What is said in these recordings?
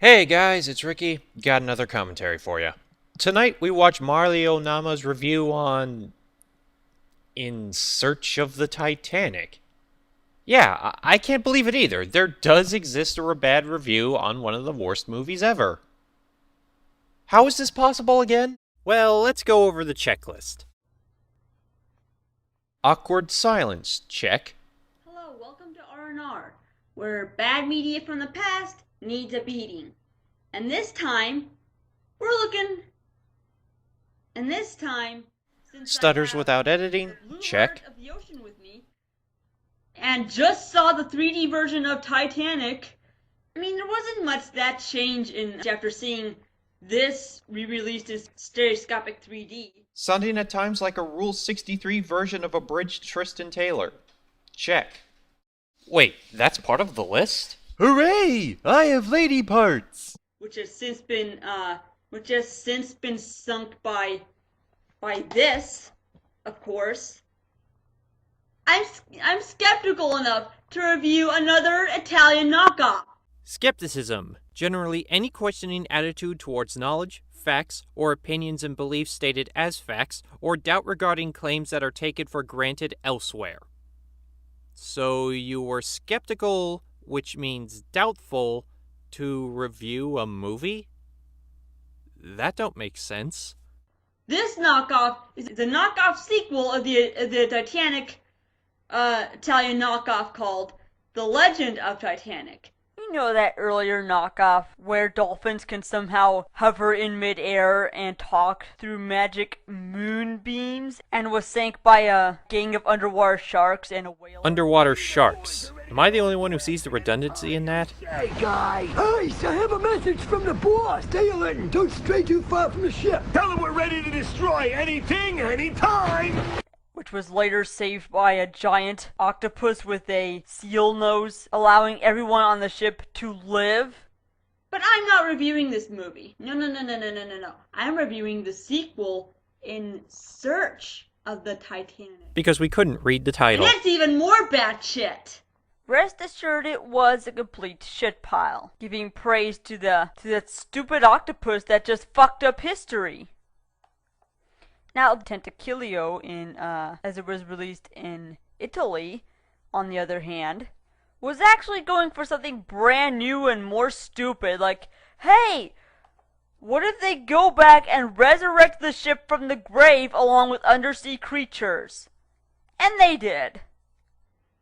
Hey guys, it's Ricky. Got another commentary for you. Tonight we watch Marlyonama's review on In Search of the Titanic. Yeah, I can't believe it either. There does exist a bad review on one of the worst movies ever. How is this possible again? Well, let's go over the checklist. Awkward silence, check. Hello, welcome to R&R, where bad media from the past needs a beating. And this time, since Stutters I have without editing, the Blue check. Heart of the Ocean with me, and just saw the 3D version of Titanic, there wasn't much that change after seeing this re-released as stereoscopic 3D. Sounding at times like a Rule 63 version of abridged Tristan Taylor. Check. Wait, that's part of the list? Hooray! I have lady parts! Which has since been sunk by this, of course. I'm skeptical enough to review another Italian knockoff. Skepticism, generally any questioning attitude towards knowledge, facts, or opinions and beliefs stated as facts, or doubt regarding claims that are taken for granted elsewhere. So you were skeptical, which means doubtful, to review a movie? That don't make sense. This knockoff is the knockoff sequel of the Titanic Italian knockoff called The Legend of Titanic. You know that earlier knockoff where dolphins can somehow hover in midair and talk through magic moonbeams and was sank by a gang of underwater sharks and a whale? Underwater sharks. Am I the only one who sees the redundancy in that? Hey, guy! Hey, I have a message from the boss. Tail it and don't stray too far from the ship. Tell him we're ready to destroy anything, anytime! Which was later saved by a giant octopus with a seal nose, allowing everyone on the ship to live. But I'm not reviewing this movie. No. I'm reviewing the sequel, In Search of the Titanic. Because we couldn't read the title. And that's even more batshit. Rest assured it was a complete shit pile, giving praise to that stupid octopus that just fucked up history. Now, Tentacilio, as it was released in Italy, on the other hand, was actually going for something brand new and more stupid, like, hey, what if they go back and resurrect the ship from the grave along with undersea creatures? And they did.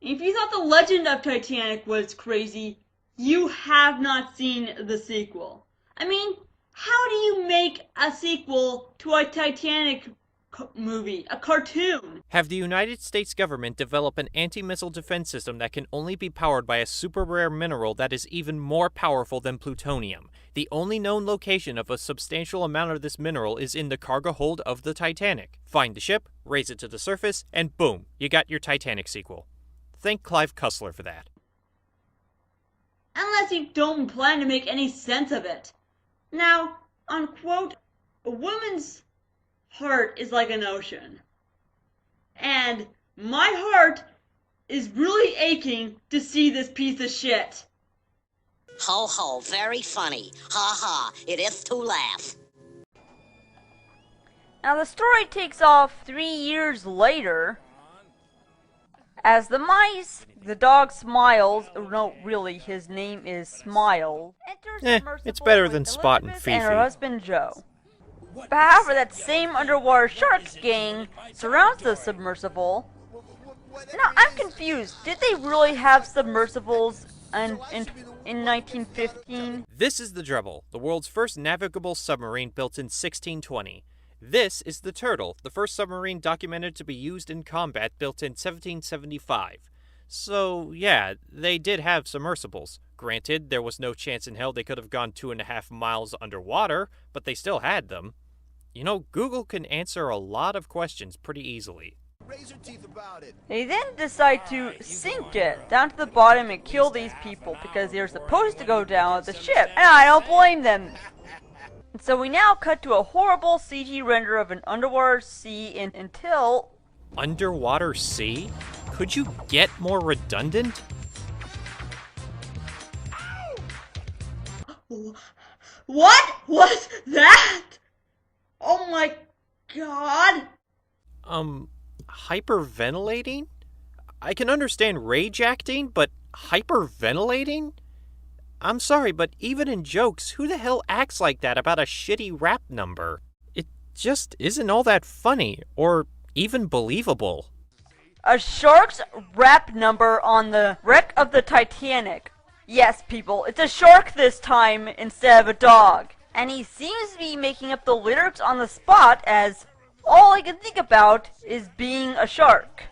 If you thought The Legend of Titanic was crazy, you have not seen the sequel. How do you make a sequel to a Titanic movie, a cartoon? Have the United States government develop an anti-missile defense system that can only be powered by a super rare mineral that is even more powerful than plutonium. The only known location of a substantial amount of this mineral is in the cargo hold of the Titanic. Find the ship, raise it to the surface, and boom, you got your Titanic sequel. Thank Clive Cussler for that. Unless you don't plan to make any sense of it. Now, unquote, a woman's heart is like an ocean. And my heart is really aching to see this piece of shit. Ho ho, very funny. Ha ha, it is to laugh. Now the story takes off 3 years later, as the dog Smiles, no really, his name is Smile, enters It's better than with Spot and Elizabeth Fifi. and her husband Joe. But however, that same underwater sharks gang surrounds the submersible. Now, I'm confused. Did they really have submersibles in 1915? This is the Drebel, the world's first navigable submarine built in 1620. This is the Turtle, the first submarine documented to be used in combat built in 1775. So, yeah, they did have submersibles. Granted, there was no chance in hell they could have gone 2.5 miles underwater, but they still had them. You know, Google can answer a lot of questions pretty easily. They then decide to sink it down to the bottom and kill these people because they're supposed to go down with the ship. And I don't blame them. And so we now cut to a horrible CG render of an underwater sea until... Underwater sea? Could you get more redundant? What was that? Oh my god. Hyperventilating? I can understand rage acting, but hyperventilating? I'm sorry, but even in jokes, who the hell acts like that about a shitty rap number? It just isn't all that funny, or even believable. A shark's rap number on the wreck of the Titanic. Yes, people, it's a shark this time instead of a dog. And he seems to be making up the lyrics on the spot, as all I can think about is being a shark.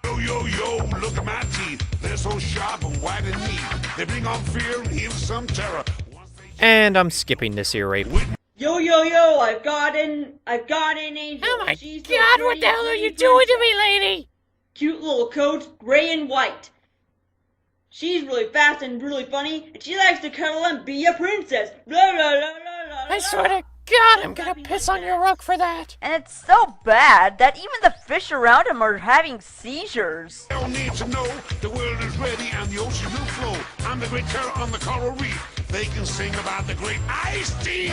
Yo, yo, yo, look at my teeth. They're so sharp and white and neat. They bring on fear and even some terror. And I'm skipping this here right. Yo, yo, yo, I've got an angel. Oh my She's so god, what pretty, the hell are you pretty doing to princess. me, lady? Cute little coat, gray and white. She's really fast and really funny, and she likes to cuddle and be a princess. Blah, blah, blah, blah, blah, I swear to God, I'm gonna piss on your rug for that. And it's so bad that even the fish around him are having seizures. They don't need to know the world is ready and the ocean will flow. I'm the great terror on the coral reef. They can sing about the great ice tea.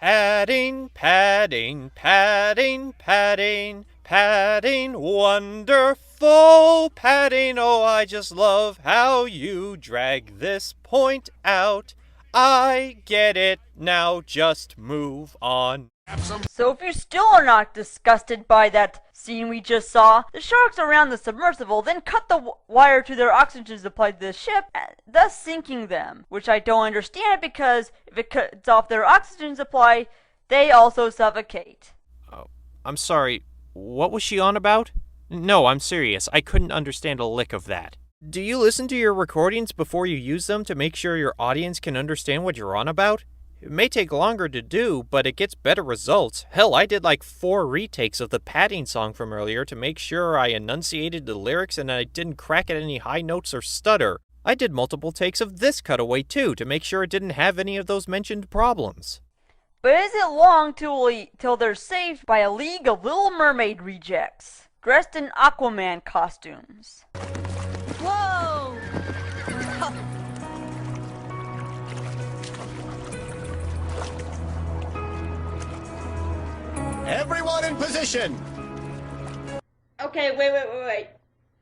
Padding, padding, padding, padding, padding, wonderful padding. Oh, I just love how you drag this point out. I get it now, just move on. So if you still are not disgusted by that scene we just saw, the sharks around the submersible then cut the wire to their oxygen supply to the ship, thus sinking them. Which I don't understand, because if it cuts off their oxygen supply, they also suffocate. Oh, I'm sorry, what was she on about? No, I'm serious, I couldn't understand a lick of that. Do you listen to your recordings before you use them to make sure your audience can understand what you're on about? It may take longer to do, but it gets better results. Hell, I did like 4 retakes of the padding song from earlier to make sure I enunciated the lyrics and I didn't crack at any high notes or stutter. I did multiple takes of this cutaway too to make sure it didn't have any of those mentioned problems. But is it long till they're saved by a league of Little Mermaid rejects, dressed in Aquaman costumes? Whoa! Everyone in position! Okay, wait.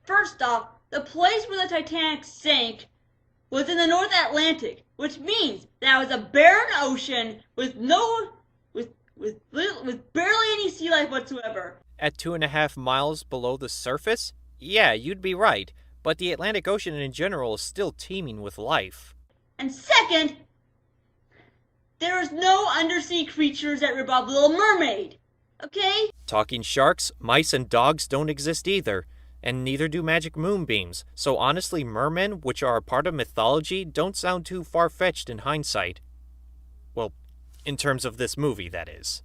First off, the place where the Titanic sank was in the North Atlantic, which means that it was a barren ocean with barely any sea life whatsoever. At 2.5 miles below the surface? Yeah, you'd be right, but the Atlantic Ocean in general is still teeming with life. And second, there is no undersea creatures that revolve Little Mermaid. Okay? Talking sharks, mice, and dogs don't exist either, and neither do magic moonbeams, so honestly mermen, which are a part of mythology, don't sound too far-fetched in hindsight. Well, in terms of this movie, that is.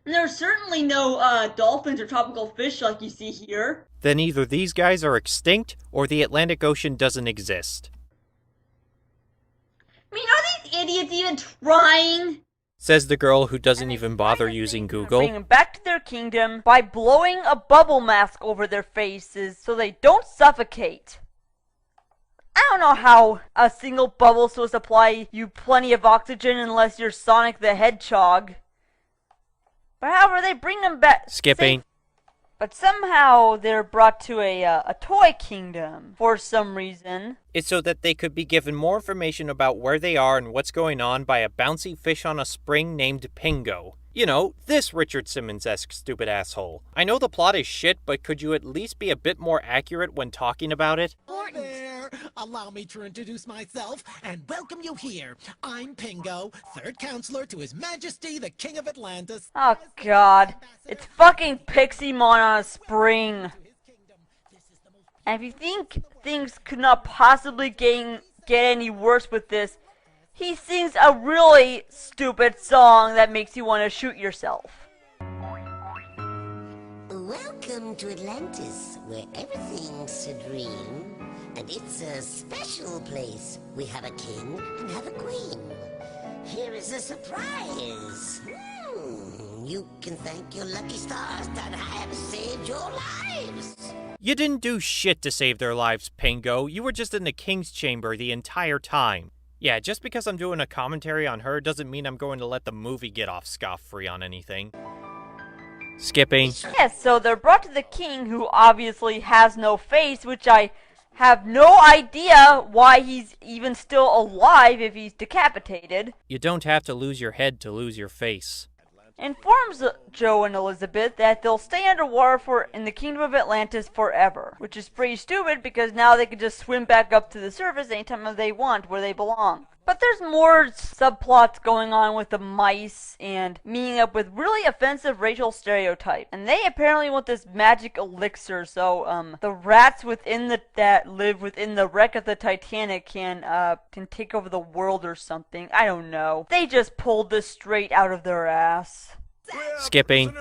And there are certainly no dolphins or tropical fish like you see here. Then either these guys are extinct, or the Atlantic Ocean doesn't exist. I mean, are these idiots even trying? Says the girl who doesn't even bother using Google. Bring them back to their kingdom by blowing a bubble mask over their faces so they don't suffocate. I don't know how a single bubble is supposed to supply you plenty of oxygen unless you're Sonic the Hedgehog. But however, they bring them back. Skipping. But somehow they're brought to a toy kingdom for some reason. It's so that they could be given more information about where they are and what's going on by a bouncy fish on a spring named Pingo. You know, this Richard Simmons-esque stupid asshole. I know the plot is shit, but could you at least be a bit more accurate when talking about it? There. Allow me to introduce myself and welcome you here. I'm Pingo, third counselor to His Majesty the King of Atlantis. Oh god, it's fucking Pixie-Mon on a spring. And if you think things could not possibly get any worse with this, he sings a really stupid song that makes you want to shoot yourself. Welcome to Atlantis, where everything's a dream. And it's a special place. We have a king and have a queen. Here is a surprise. You can thank your lucky stars that I have saved your lives. You didn't do shit to save their lives, Pingo. You were just in the King's Chamber the entire time. Yeah, just because I'm doing a commentary on her doesn't mean I'm going to let the movie get off scot-free on anything. Skipping. Yes, so they're brought to the king, who obviously has no face, which I have no idea why he's even still alive if he's decapitated. You don't have to lose your head to lose your face. Informs Joe and Elizabeth that they'll stay underwater in the Kingdom of Atlantis forever, which is pretty stupid because now they can just swim back up to the surface anytime they want, where they belong. But there's more subplots going on with the mice and meeting up with really offensive racial stereotypes. And they apparently want this magic elixir, so the rats that live within the wreck of the Titanic can take over the world or something. I don't know. They just pulled this straight out of their ass. Skipping.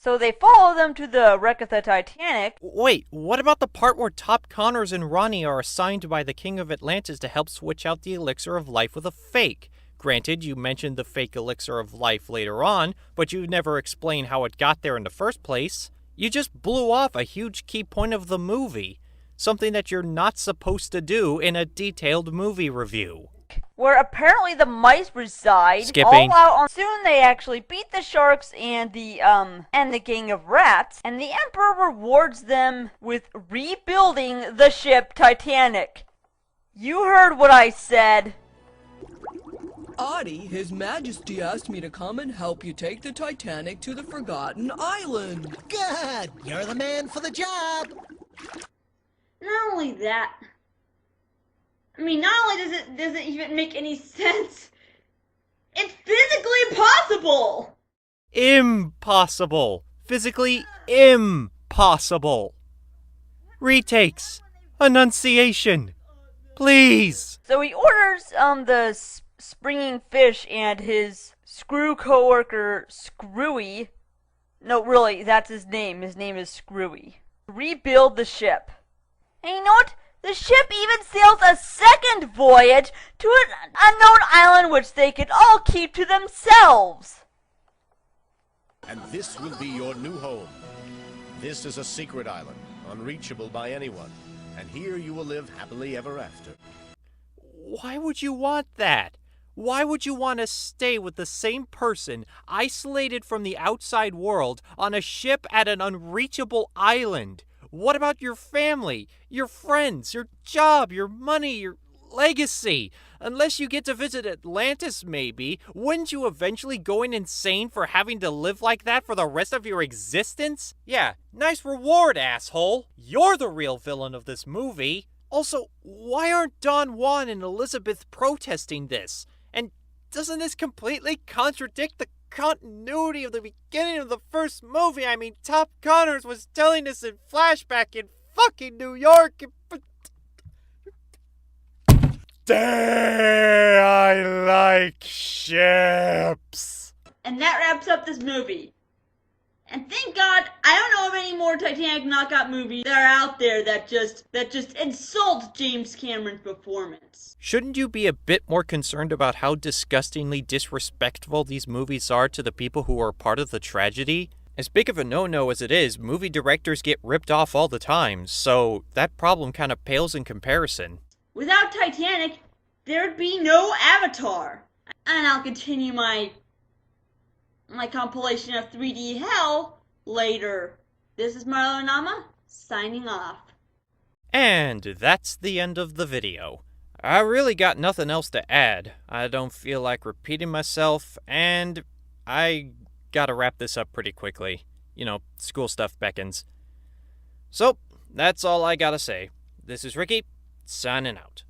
So they follow them to the wreck of the Titanic. Wait, what about the part where Top Connors and Ronnie are assigned by the King of Atlantis to help switch out the elixir of life with a fake? Granted, you mentioned the fake elixir of life later on, but you never explained how it got there in the first place. You just blew off a huge key point of the movie, something that you're not supposed to do in a detailed movie review. Where apparently the mice reside. Skipping. All out on. Soon they actually beat the sharks and the gang of rats, and the Emperor rewards them with rebuilding the ship Titanic. You heard what I said. Audie, His Majesty asked me to come and help you take the Titanic to the Forgotten Island. Good! You're the man for the job! Not only that, I mean, not only does it even make any sense, it's physically impossible! Impossible. Physically impossible. Retakes. Annunciation. Please. So he orders the springing fish and his screw coworker Screwy. No, really, that's his name. His name is Screwy. Rebuild the ship. And you know what? The ship even sails a second voyage to an unknown island which they can all keep to themselves. And this will be your new home. This is a secret island, unreachable by anyone. And here you will live happily ever after. Why would you want that? Why would you want to stay with the same person, isolated from the outside world, on a ship at an unreachable island? What about your family, your friends, your job, your money, your legacy? Unless you get to visit Atlantis, maybe, wouldn't you eventually go insane for having to live like that for the rest of your existence? Yeah, nice reward, asshole. You're the real villain of this movie. Also, why aren't Don Juan and Elizabeth protesting this? And doesn't this completely contradict the continuity of the beginning of the first movie? I mean, Top Connors was telling us in flashback in fucking New York. Dang, I like ships. And that wraps up this movie. And thank God, I don't know of any more Titanic knockout movies that are out there that just insult James Cameron's performance. Shouldn't you be a bit more concerned about how disgustingly disrespectful these movies are to the people who are part of the tragedy? As big of a no-no as it is, movie directors get ripped off all the time, so that problem kind of pales in comparison. Without Titanic, there'd be no Avatar. And I'll continue my compilation of 3D hell later. This is Marlyonama, signing off. And that's the end of the video. I really got nothing else to add. I don't feel like repeating myself, and I gotta wrap this up pretty quickly. You know, school stuff beckons. So, that's all I gotta say. This is Ricky, signing out.